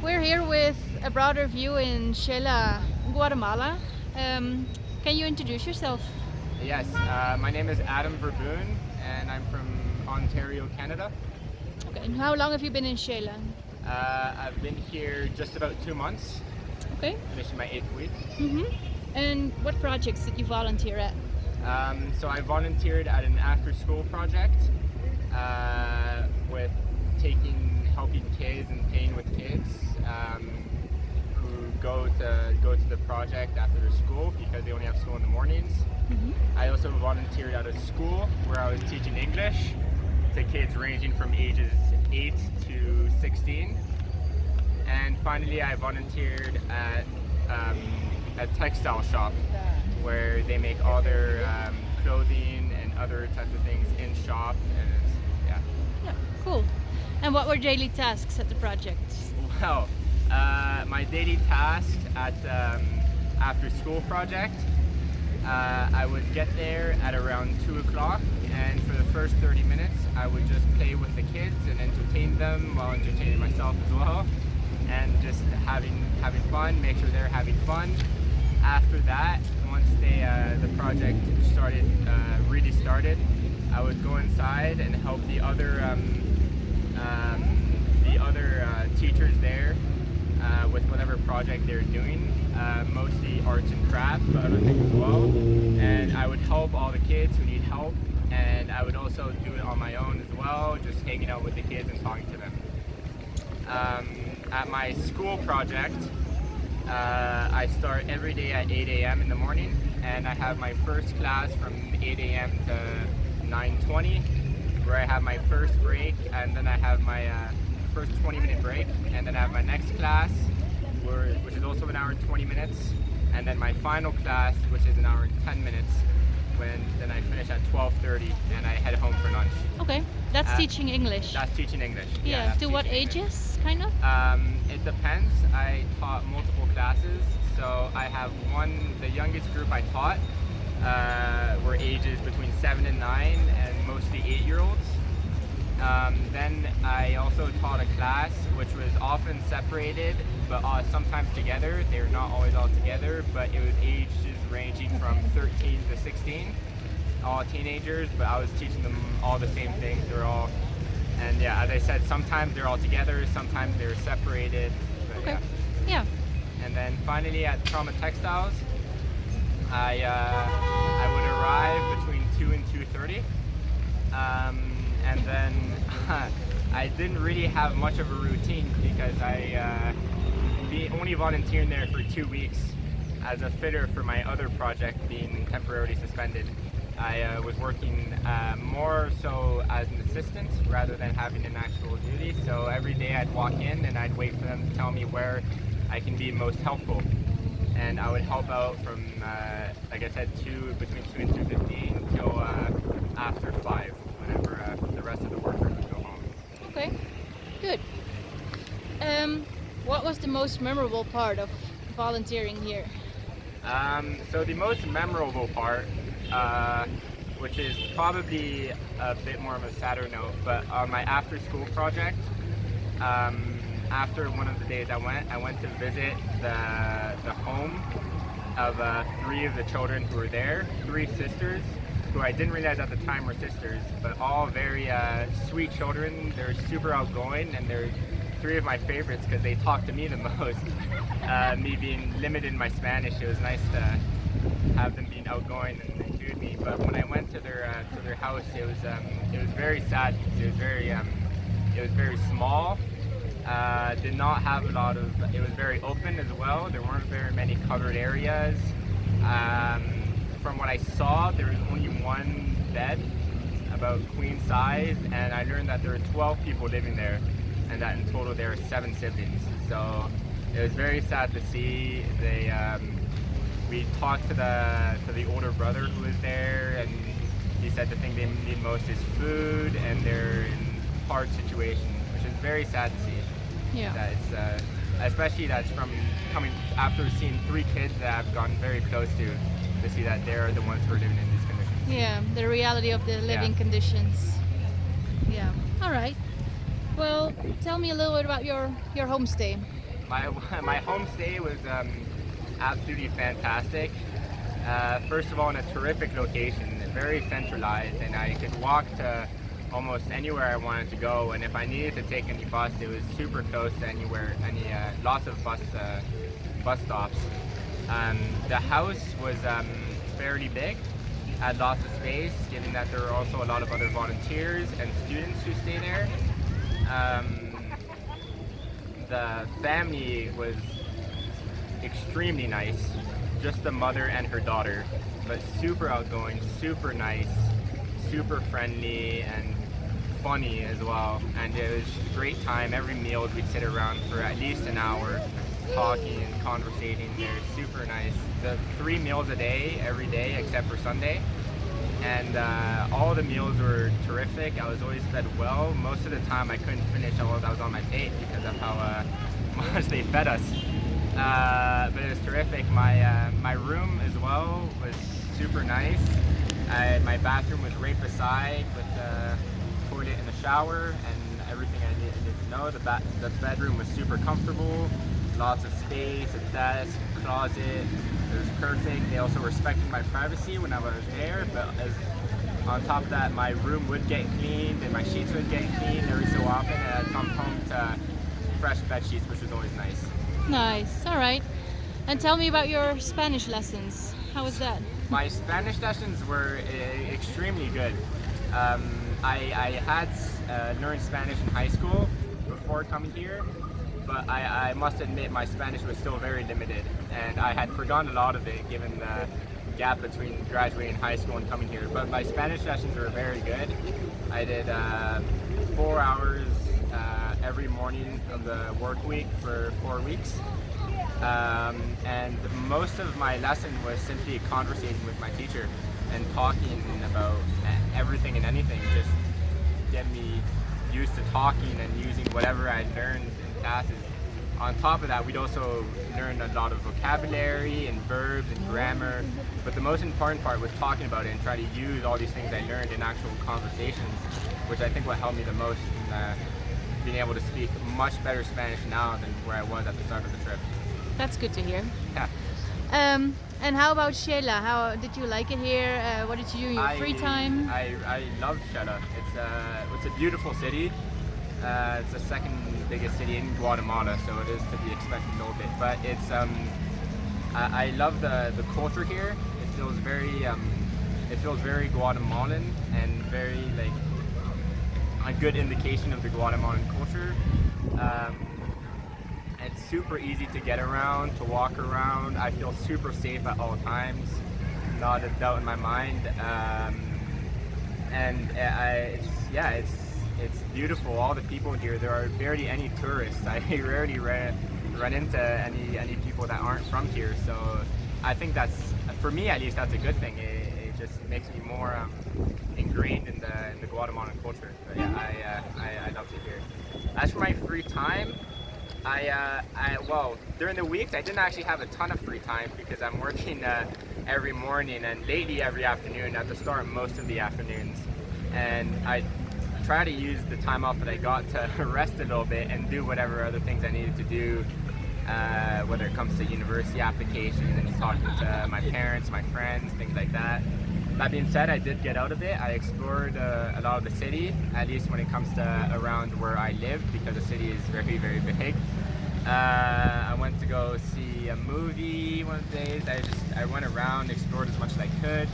We're here with a broader view in Shela, Guatemala. Can you introduce yourself? Yes, my name is Adam Verboon, and I'm from Ontario, Canada. Okay, and how long have you been in Shela? I've been here just about 2 months, Okay. finishing my 8th week. And what projects did you volunteer at? So I volunteered at an after-school project with helping kids and playing with kids who go to the project after their school because they only have school in the mornings. I also volunteered at a school where I was teaching English to kids ranging from ages 8 to 16. And finally, I volunteered at a textile shop where they make all their clothing and other types of things in shop, and Yeah, cool. And what were daily tasks at the project? well, my daily task at after school project, I would get there at around 2 o'clock, and for the first 30 minutes, I would just play with the kids and entertain them while entertaining myself as well, and just having fun, make sure they're having fun. After that, once the project really started, I would go inside and help the other teachers there with whatever project they're doing, mostly arts and crafts, but other things as well. And I would help all the kids who need help, and I would also do it on my own as well, just hanging out with the kids and talking to them. At my school project, I start every day at 8 a.m. in the morning, and I have my first class from 8 a.m. to 9:20, where I have my first break, and then I have my first 20-minute break, and then I have my next class, which is also an hour and 20 minutes, and then my final class, which is an hour and 10 minutes, then I finish at 12:30, and I head home for lunch. Okay, that's teaching English. That's teaching English. Yeah, that's to what teaching English. ages, kind of? It depends. I taught multiple classes, so I have the youngest group I taught were ages between 7 and 9, and mostly 8-year-olds. Then I also taught a class which was often separated, but sometimes together. They were not always all together, but it was ages ranging from 13 to 16, all teenagers, but I was teaching them all the same things. They're all, and yeah, as I said, sometimes they're all together, sometimes they're separated. But Okay. Yeah. And then finally at Trauma Textiles, I would arrive between 2 and 2:30, and then I didn't really have much of a routine because only volunteering there for 2 weeks as a fitter for my other project being temporarily suspended. I was working more so as an assistant rather than having an actual duty. So every day I'd walk in and I'd wait for them to tell me where I can be most helpful. And I would help out from, like I said, between 2 and 2:15 till after 5, whenever the rest of the workers would go home. Okay, good. What was the most memorable part of volunteering here? So the most memorable part, which is probably a bit more of a sadder note, but on my after-school project, after one of the days I went to visit the home of 3 of the children who were there, 3 sisters, who I didn't realize at the time were sisters, but all very sweet children. They're super outgoing, and they're 3 of my favorites because they talk to me the most. Me being limited in my Spanish, it was nice to have them being outgoing and include me. But when I went to their house, it was very sad because it was very small. Did not have a lot of. It was very open as well. There weren't very many covered areas. From what I saw, there was only 1 bed, about queen size, and I learned that there were 12 people living there, and that in total there are 7 siblings. So it was very sad to see. We talked to the older brother who was there, and he said the thing they need most is food, and they're in hard situations, which is very sad to see. Yeah. That it's especially that's from coming after seeing 3 kids that I've gotten very close to see that they're the ones who are living in these conditions. Yeah, the reality of the living conditions. Yeah. All right. Well, tell me a little bit about your homestay. my my homestay was absolutely fantastic. First of all, in a terrific location, very centralized, and I could walk to almost anywhere I wanted to go. And if I needed to take any bus, it was super close to anywhere, lots of bus stops. The house was fairly big, had lots of space, given that there were also a lot of other volunteers and students who stay there. The family was extremely nice, just the mother and her daughter, but super outgoing, super nice, super friendly, and funny as well. And it was a great time. Every meal we'd sit around for at least an hour talking and conversating. They're super nice. The 3 meals a day, every day except for Sunday. And all the meals were terrific. I was always fed well. Most of the time I couldn't finish all that was on my plate because of how much they fed us. But it was terrific. My room as well was super nice. My bathroom was right beside with the toilet and the shower and everything I needed to know. The bedroom was super comfortable, lots of space, a desk, closet. It was perfect. They also respected my privacy when I was there, but on top of that, my room would get cleaned and my sheets would get cleaned every so often, and I'd come home to fresh bed sheets, which was always nice. Nice. All right. And tell me about your Spanish lessons. How was that? My Spanish lessons were extremely good. I had learned Spanish in high school before coming here, but I must admit my Spanish was still very limited, and I had forgotten a lot of it given the gap between graduating high school and coming here. But my Spanish lessons were very good. I did 4 hours every morning of the work week for 4 weeks. And most of my lesson was simply conversating with my teacher and talking about everything and anything, just get me used to talking and using whatever I learned in classes. On top of that, we'd also learn a lot of vocabulary and verbs and grammar, but the most important part was talking about it and try to use all these things I learned in actual conversations, which I think will help me the most in being able to speak much better Spanish now than where I was at the start of the trip. That's good to hear. Yeah. And how about Shela? How did you like it here? What did you do in your free time? I love Shela. It's a beautiful city. It's the second biggest city in Guatemala, so it is to be expected a little bit. But it's I love the culture here. It feels very Guatemalan and very like a good indication of the Guatemalan culture. It's super easy to get around, to walk around. I feel super safe at all times, not a doubt in my mind. It's beautiful. All the people here. There are barely any tourists. I rarely run into any people that aren't from here. So I think that's, for me at least, that's a good thing. It just makes me more ingrained in the Guatemalan culture. But yeah, I love it here. As for my free time, well, during the weeks I didn't actually have a ton of free time because I'm working every morning and lately every afternoon, at the start most of the afternoons. And I try to use the time off that I got to rest a little bit and do whatever other things I needed to do, whether it comes to university applications, talking to my parents, my friends, things like that. That being said, I did get out of it. I explored a lot of the city, at least when it comes to around where I live, because the city is very, very big. I went to go see a movie one of the days. I went around, explored as much as I could.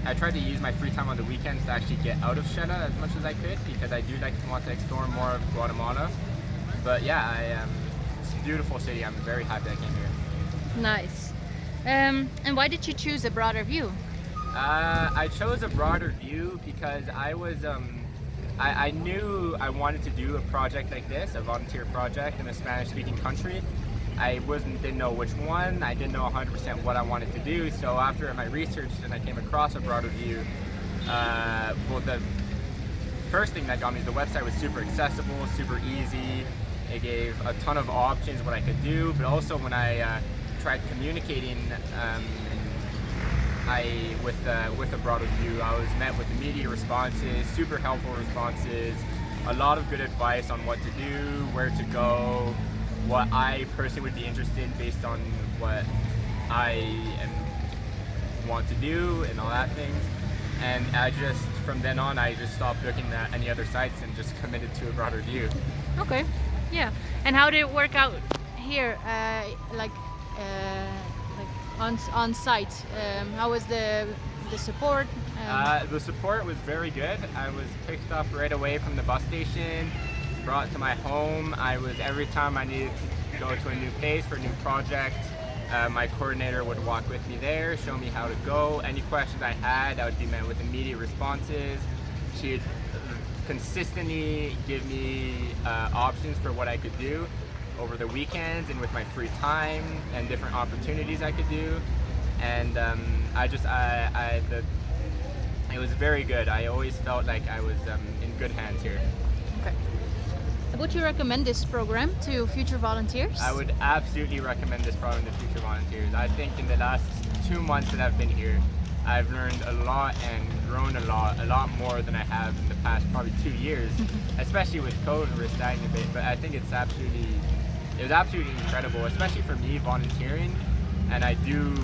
I tried to use my free time on the weekends to actually get out of Shela as much as I could, because I do want to explore more of Guatemala. But yeah, it's a beautiful city. I'm very happy I came here. Nice. And why did you choose a broader view? I chose a broader view because I knew I wanted to do a project like this, a volunteer project in a Spanish-speaking country. I didn't know which one. I didn't know 100% what I wanted to do. So after my research, and I came across a broader view. Well, the first thing that got me is the website was super accessible, super easy. It gave a ton of options what I could do, but also when I tried communicating with a broader view, I was met with immediate responses, super helpful responses, a lot of good advice on what to do, where to go, what I personally would be interested in based on what I want to do and all that things. And I just, from then on, I just stopped looking at any other sites and just committed to a broader view. Okay, yeah. And how did it work out here, on site? How was the support? The support was very good. I was picked up right away from the bus station, brought to my home. Every time I needed to go to a new place for a new project, my coordinator would walk with me there, show me how to go. Any questions I had, I would be met with immediate responses. She'd consistently give me options for what I could do over the weekends and with my free time and different opportunities I could do. And it was very good. I always felt like I was in good hands here. Okay. Would you recommend this program to future volunteers? I would absolutely recommend this program to future volunteers. I think in the last 2 months that I've been here, I've learned a lot and grown a lot more than I have in the past probably 2 years, especially with COVID, we're stagnant a bit, but I think it was absolutely incredible, especially for me volunteering, and I do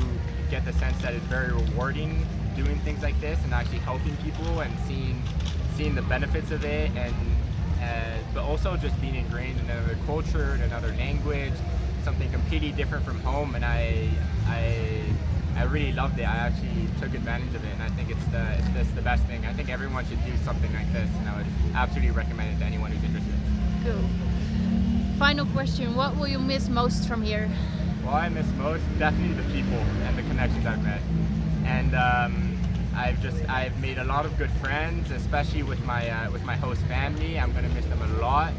get the sense that it's very rewarding doing things like this and actually helping people and seeing the benefits of it, and but also just being ingrained in another culture, in another language, something completely different from home, and I really loved it. I actually took advantage of it, and I think it's the best thing. I think everyone should do something like this, and I would absolutely recommend it to anyone who's interested. Cool. Final question, what will you miss most from here? What I miss most, definitely the people and the connections I've met. And I've made a lot of good friends, especially with my host family. I'm gonna miss them a lot.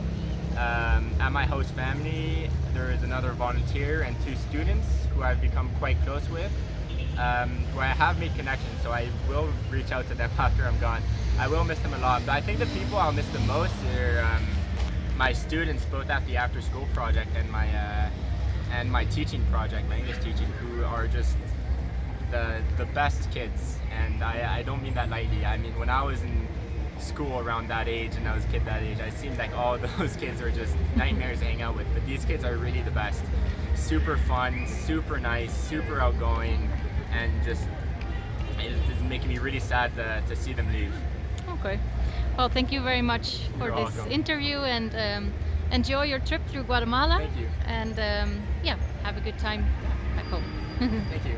At my host family, there is another volunteer and 2 students who I've become quite close with, who I have made connections, so I will reach out to them after I'm gone. I will miss them a lot, but I think the people I'll miss the most are my students, both at the after school project and my teaching project, my English teaching, who are just the best kids. And I don't mean that lightly. I mean, when I was in school around that age and I was a kid that age, I seemed like all those kids were just nightmares to hang out with, but these kids are really the best. Super fun, super nice, super outgoing, and just it's making me really sad to see them leave. Okay. Well, thank you very much for You're this welcome. interview, and enjoy your trip through Guatemala. Thank you. And yeah, have a good time back home. Thank you.